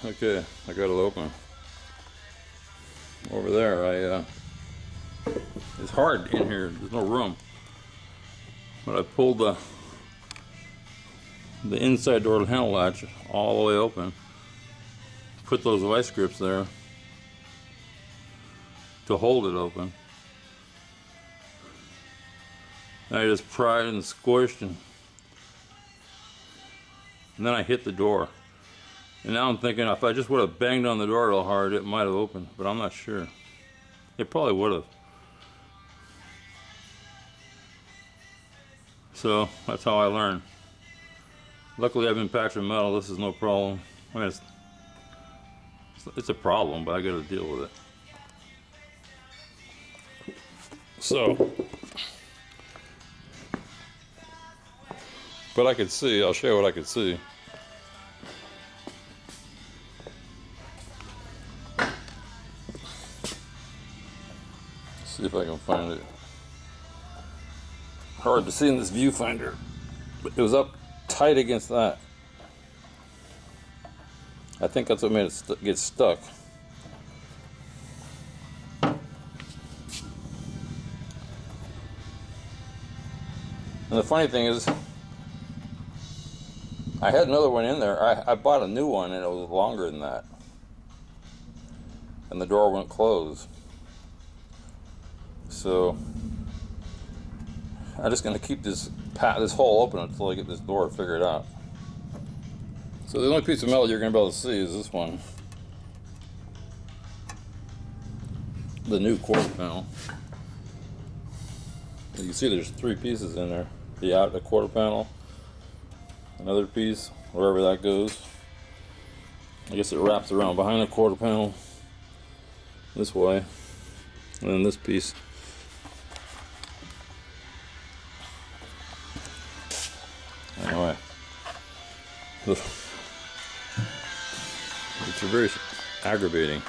Okay, I got it open. Over there, it's hard in here, there's no room. But I pulled the inside door handle latch all the way open. Put those vice grips there to hold it open. And I just pried and squished, and then I hit the door. And now I'm thinking if I just would have banged on the door real hard, it might have opened, but I'm not sure. It probably would have. So that's how I learned. Luckily I've been patching metal, this is no problem. I mean, it's a problem, but I gotta deal with it. So, but I could see, I'll show you what I could see. See if I can find it. Hard to see in this viewfinder, but it was up tight against that. I think that's what made it get stuck. And the funny thing is, I had another one in there. I bought a new one and it was longer than that. And the door wouldn't close. So I'm just going to keep this hole open until I get this door figured out. So the only piece of metal you're going to be able to see is this one. The new quarter panel. You can see there's 3 pieces in there. The quarter panel, another piece, wherever that goes. I guess it wraps around behind the quarter panel this way. And then this piece. Anyway, it's very aggravating.